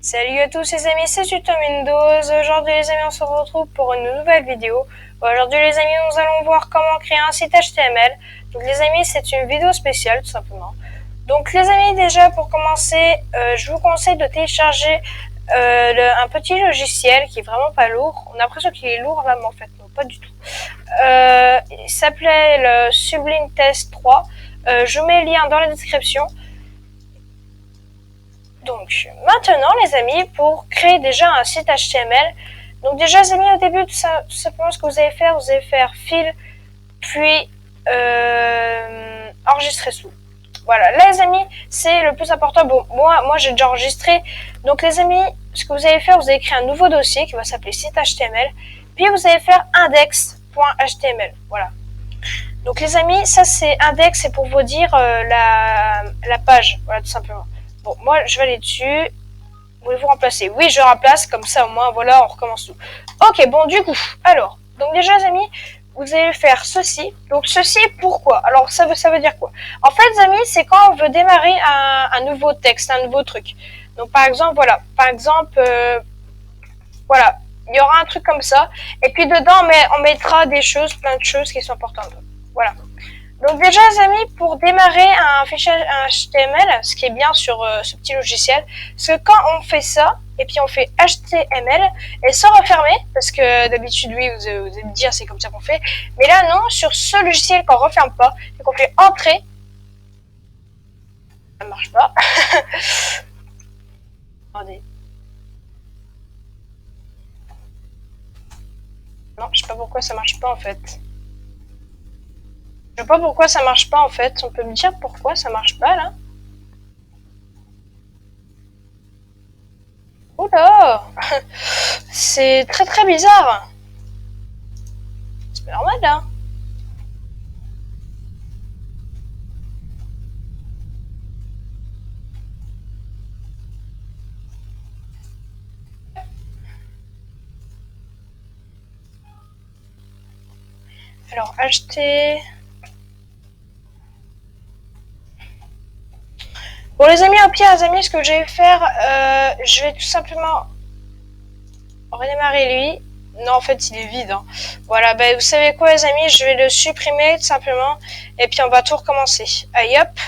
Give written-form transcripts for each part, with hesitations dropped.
Salut à tous les amis, c'est Tuto Windows. Aujourd'hui les amis, on se retrouve pour une nouvelle vidéo. Aujourd'hui les amis, nous allons voir comment créer un site HTML. Donc les amis, c'est une vidéo spéciale tout simplement. Donc les amis, déjà pour commencer, je vous conseille de télécharger un petit logiciel qui est vraiment pas lourd. On a l'impression qu'il est lourd là, mais en fait non, pas du tout. Il s'appelait le Sublime Text 3. Je mets le lien dans la description. Donc maintenant les amis, pour créer déjà un site HTML, donc déjà les amis, au début tout simplement ce que vous allez faire fil, puis enregistrer sous. Voilà, là les amis, c'est le plus important. Bon, moi j'ai déjà enregistré. Donc les amis, ce que vous allez faire, vous allez créer un nouveau dossier qui va s'appeler site HTML, puis vous allez faire index.html. Voilà. Donc les amis, ça c'est index, c'est pour vous dire la page, voilà tout simplement. Bon, moi je vais aller dessus. Voulez-vous remplacer? Oui, je remplace, comme ça au moins, voilà, on recommence tout. Ok, bon, du coup, alors, donc déjà les amis, vous allez faire ceci. Donc ceci, pourquoi? Alors ça veut dire quoi? En fait les amis, c'est quand on veut démarrer un nouveau texte, un nouveau truc. Donc par exemple, voilà, voilà, il y aura un truc comme ça. Et puis dedans, on mettra des choses, plein de choses qui sont importantes. Voilà. Donc déjà les amis, pour démarrer un fichier HTML, ce qui est bien sur ce petit logiciel, c'est que quand on fait ça, et puis on fait HTML, et sans refermer, parce que d'habitude oui, vous allez me dire c'est comme ça qu'on fait, mais là non, sur ce logiciel qu'on referme pas, et qu'on fait entrer, ça marche pas. Attendez. Non, je sais pas pourquoi ça marche pas en fait. Je sais pas pourquoi ça marche pas en fait. On peut me dire pourquoi ça marche pas là? Oula, c'est très très bizarre. C'est pas normal là. Alors acheter. Bon les amis, au pire les amis, ce que je vais faire, je vais tout simplement redémarrer lui. Non en fait il est vide. Hein. Voilà, bah, vous savez quoi les amis, je vais le supprimer tout simplement. Et puis on va tout recommencer. Allez hop.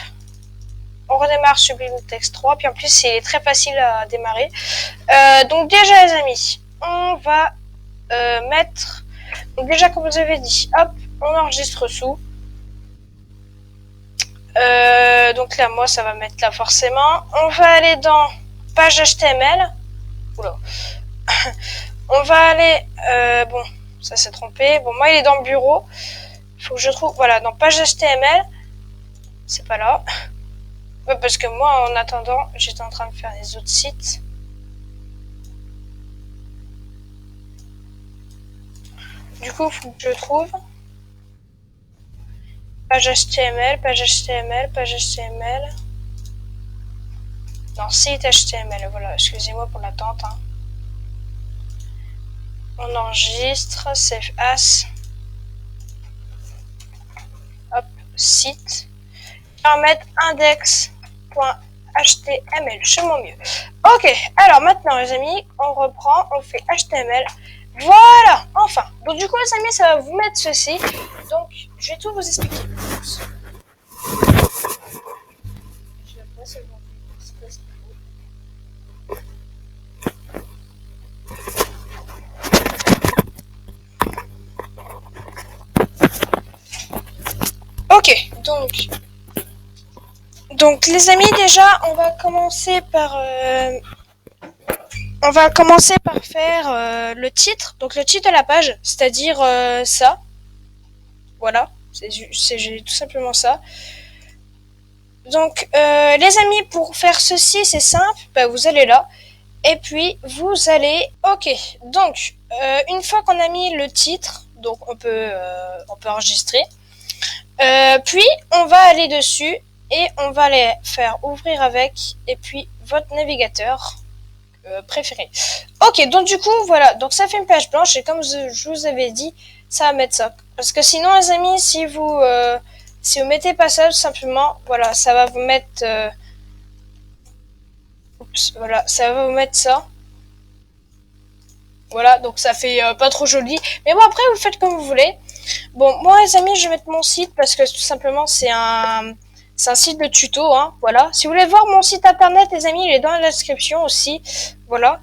On redémarre Sublime Text 3. Puis en plus c'est très facile à démarrer. Donc déjà les amis, on va mettre. Donc déjà comme vous avez dit, hop, on enregistre sous. Donc là, moi, ça va mettre là forcément. On va aller dans page HTML. Oula. On va aller... bon, ça s'est trompé. Bon, moi, il est dans le bureau. Il faut que je trouve... Voilà, dans page HTML. C'est pas là. Ouais, parce que moi, en attendant, j'étais en train de faire les autres sites. Du coup, il faut que je trouve... Page HTML, page HTML, page HTML. Non, site HTML. Voilà, excusez-moi pour l'attente. Hein. On enregistre, save as. Hop, site. On va mettre index.html, je fais mon mieux. Ok, alors maintenant les amis, on reprend, on fait HTML. Voilà, enfin. Donc du coup les amis, ça va vous mettre ceci. Donc je vais tout vous expliquer. Ok, donc les amis, déjà on va commencer par faire le titre, donc le titre de la page, c'est-à-dire ça. Voilà, c'est tout simplement ça. Donc les amis, pour faire ceci, c'est simple, bah, vous allez là, et puis vous allez, ok, donc une fois qu'on a mis le titre, donc on peut enregistrer, puis on va aller dessus, et on va les faire ouvrir avec, et puis votre navigateur préféré. Ok, donc du coup, voilà, donc ça fait une page blanche, et comme je vous avais dit, ça va mettre ça. Parce que sinon, les amis, si vous mettez pas ça, tout simplement, voilà, ça va vous mettre Voilà, ça va vous mettre ça. Voilà, donc ça fait pas trop joli. Mais bon, après, vous faites comme vous voulez. Bon, moi, les amis, je vais mettre mon site parce que tout simplement, c'est un site de tuto, hein. Voilà. Si vous voulez voir mon site internet, les amis, il est dans la description aussi. Voilà.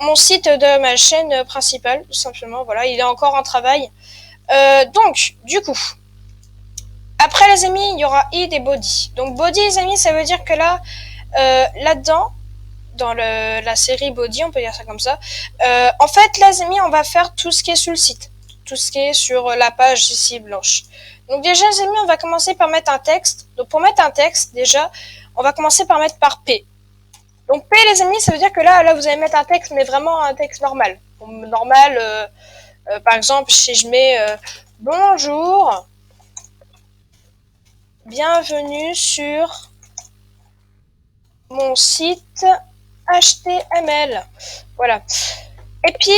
Mon site de ma chaîne principale, tout simplement. Voilà, il est encore en travail. Donc, du coup, après, les amis, il y aura id et body. Donc, body, les amis, ça veut dire que là, là-dedans, dans la série body, on peut dire ça comme ça. En fait, là, les amis, on va faire tout ce qui est sur le site, tout ce qui est sur la page ici blanche. Donc déjà, les amis, on va commencer par mettre un texte. Donc pour mettre un texte, déjà, on va commencer par mettre par P. Donc P, les amis, ça veut dire que là, vous allez mettre un texte, mais vraiment un texte normal. Normal, par exemple, si je mets bonjour, bienvenue sur mon site HTML. Voilà. Et puis,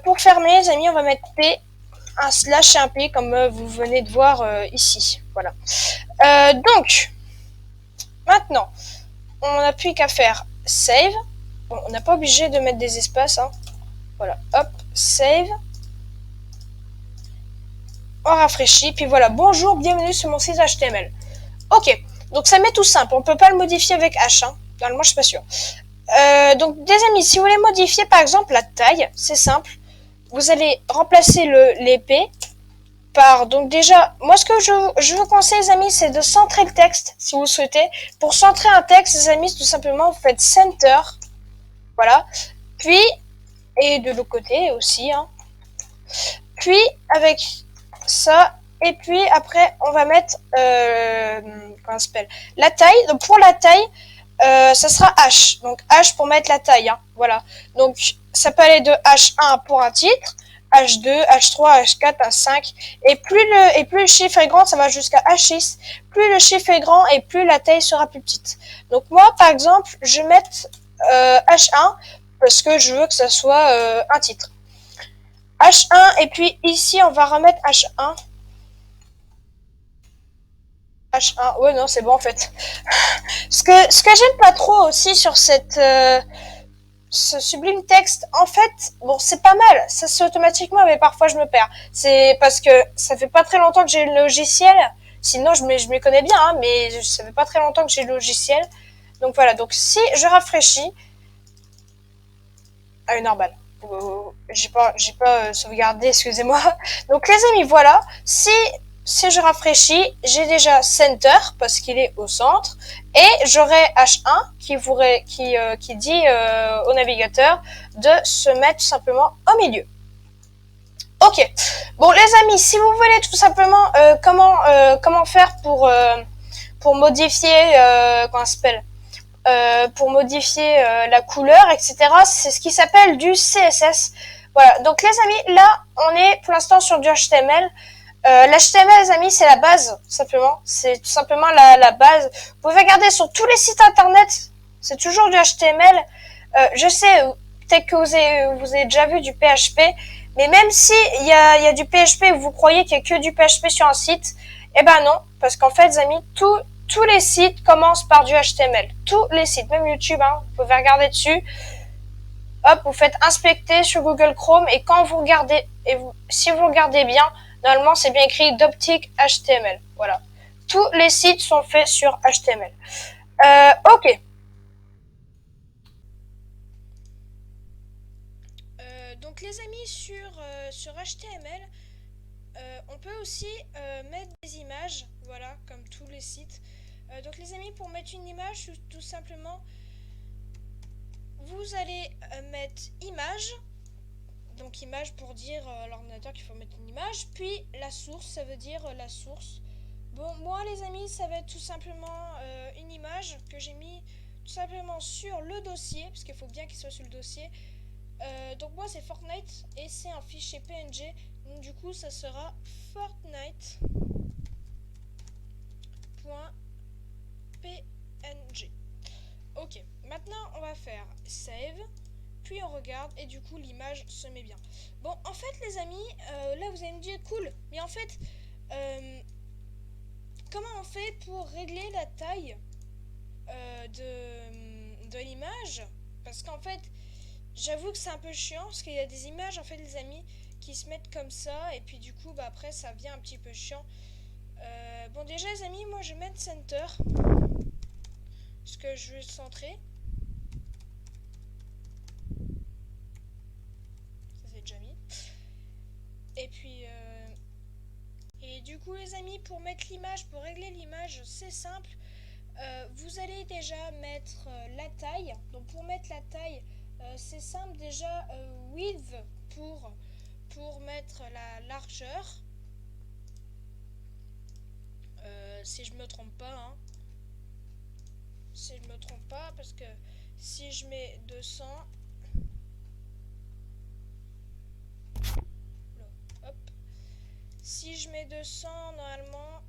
pour fermer, les amis, on va mettre P, un slash et un P, comme vous venez de voir ici. Voilà. Donc, maintenant, on n'a plus qu'à faire save. Bon, on n'a pas obligé de mettre des espaces. Hein. Voilà, hop, save. On rafraîchit, puis voilà, bonjour, bienvenue sur mon site HTML. Ok, donc ça met tout simple, on peut pas le modifier avec H, hein. Normalement je suis pas sûre. Donc des amis, si vous voulez modifier par exemple la taille, c'est simple. Vous allez remplacer l'épée par, donc déjà, moi ce que je vous conseille les amis, c'est de centrer le texte, si vous le souhaitez. Pour centrer un texte, les amis, tout simplement, vous faites center, voilà. Puis, et de l'autre côté aussi, hein. Puis, avec ça, et puis après, on va mettre, comment ça s'appelle, la taille. Donc pour la taille, ça sera H. Donc H pour mettre la taille, hein. Voilà. Donc ça peut aller de H1 pour un titre, H2, H3, H4, H5, et plus le chiffre est grand, ça va jusqu'à H6. Plus le chiffre est grand et plus la taille sera plus petite. Donc moi, par exemple, je vais mettre H1 parce que je veux que ça soit un titre. H1 et puis ici on va remettre H1. H1, ouais non c'est bon en fait. Ce que j'aime pas trop aussi sur ce sublime texte, en fait, bon c'est pas mal, ça se fait automatiquement mais parfois je me perds. C'est parce que ça fait pas très longtemps que j'ai le logiciel, sinon je me connais bien, hein, mais ça fait pas très longtemps que j'ai le logiciel. Donc voilà, donc si je rafraîchis, ah normal. J'ai pas sauvegardé, excusez-moi. Donc les amis, voilà. Si je rafraîchis, j'ai déjà center parce qu'il est au centre et j'aurai H1 qui dit au navigateur de se mettre simplement au milieu. Ok. Bon les amis, si vous voulez tout simplement comment faire pour modifier comment ça s'appelle pour modifier la couleur, etc. C'est ce qui s'appelle du CSS. Voilà, donc les amis, là, on est pour l'instant sur du HTML. L'HTML, les amis, c'est la base, simplement. C'est tout simplement la base. Vous pouvez regarder sur tous les sites internet, c'est toujours du HTML. Je sais, peut-être que vous avez déjà vu du PHP, mais même si il y a du PHP et vous croyez qu'il y a que du PHP sur un site, eh ben non, parce qu'en fait, les amis, tous les sites commencent par du HTML. Tous les sites, même YouTube, hein, vous pouvez regarder dessus. Hop, vous faites inspecter sur Google Chrome et quand vous regardez, si vous regardez bien, normalement c'est bien écrit d'optique HTML. Voilà. Tous les sites sont faits sur HTML. Ok. Donc les amis, sur HTML, on peut aussi mettre des images, voilà, comme tous les sites. Donc les amis, pour mettre une image, tout simplement, vous allez mettre image. Donc image pour dire à l'ordinateur qu'il faut mettre une image. Puis la source, ça veut dire la source. Bon, moi les amis, ça va être tout simplement une image que j'ai mis tout simplement sur le dossier, parce qu'il faut bien qu'il soit sur le dossier. Donc moi c'est Fortnite et c'est un fichier PNG. Donc du coup ça sera Fortnite.png. Ok, maintenant on va faire save, puis on regarde et du coup l'image se met bien. Bon, en fait les amis, là vous allez me dire cool, mais en fait comment on fait pour régler la taille de l'image. Parce qu'en fait, j'avoue que c'est un peu chiant. Parce qu'il y a des images, en fait, les amis, qui se mettent comme ça. Et puis du coup, bah, après, ça devient un petit peu chiant. Bon, déjà, les amis, moi, je vais mettre center. Parce que je veux centrer. Ça, c'est déjà mis. Et puis... Et du coup, les amis, pour mettre l'image, pour régler l'image, c'est simple. Vous allez déjà mettre la taille. Donc pour mettre la taille, c'est simple déjà. Width pour mettre la largeur. Si je me trompe pas. Hein. Si je me trompe pas, parce que si je mets 200... Hop. Si je mets 200, normalement...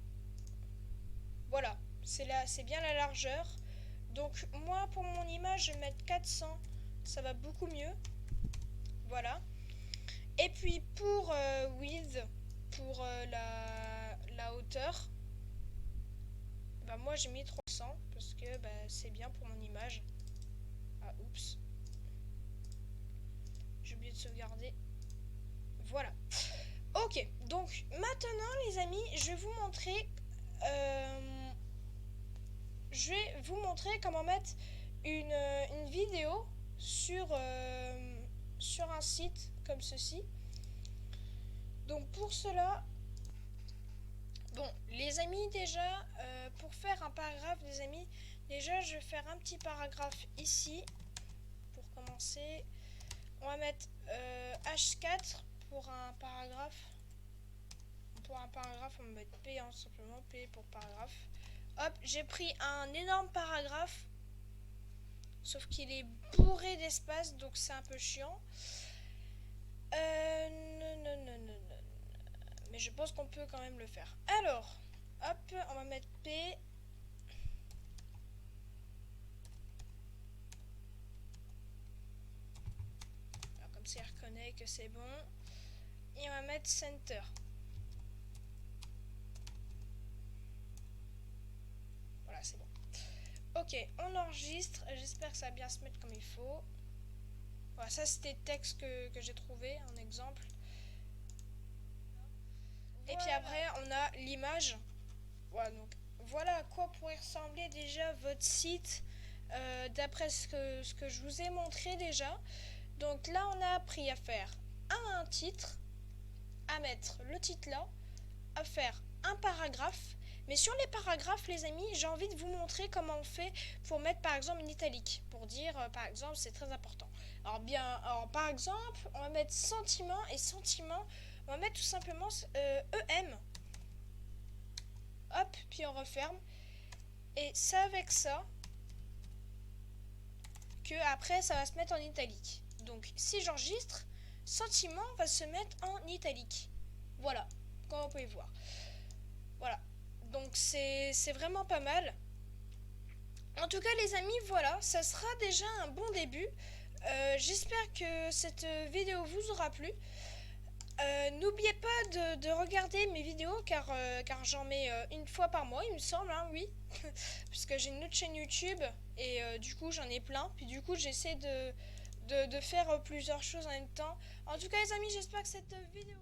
Voilà, c'est bien la largeur. Donc moi, pour mon image, je vais mettre 400. Ça va beaucoup mieux. Voilà. Et puis pour width, pour la hauteur, bah moi j'ai mis 300 parce que bah, c'est bien pour mon image. Ah, oups. J'ai oublié de sauvegarder. Voilà. Ok, donc maintenant les amis, je vais vous montrer comment mettre une vidéo sur un site comme ceci. Donc pour cela, bon les amis, déjà pour faire un paragraphe, les amis, déjà je vais faire un petit paragraphe ici pour commencer. On va mettre H4 pour un paragraphe. Pour un paragraphe, on va mettre P, hein, simplement P pour paragraphe. Hop, j'ai pris un énorme paragraphe, sauf qu'il est bourré d'espace, donc c'est un peu chiant. Non. Mais je pense qu'on peut quand même le faire. Alors, hop, on va mettre P. Alors, comme ça, il reconnaît que c'est bon. Et on va mettre Center. Voilà, c'est bon. Ok, on enregistre. J'espère que ça va bien se mettre comme il faut. Voilà, ça c'était le texte que j'ai trouvé, un exemple. Voilà. Et puis après, on a l'image. Voilà, donc voilà à quoi pourrait ressembler déjà votre site d'après ce que je vous ai montré déjà. Donc là, on a appris à faire un titre, à mettre le titre là, à faire un paragraphe. Mais sur les paragraphes, les amis, j'ai envie de vous montrer comment on fait pour mettre par exemple une italique. Pour dire, par exemple, c'est très important. Alors par exemple, on va mettre sentiment et sentiment. On va mettre tout simplement EM. Hop, puis on referme. Et c'est avec ça que après ça va se mettre en italique. Donc si j'enregistre, sentiment va se mettre en italique. Voilà, comme vous pouvez voir. Voilà. Donc c'est vraiment pas mal. En tout cas les amis, voilà, ça sera déjà un bon début. J'espère que cette vidéo vous aura plu. N'oubliez pas de regarder mes vidéos car j'en mets une fois par mois, il me semble, hein, oui. Puisque j'ai une autre chaîne YouTube et du coup j'en ai plein. Puis du coup j'essaie de faire plusieurs choses en même temps. En tout cas les amis, j'espère que cette vidéo...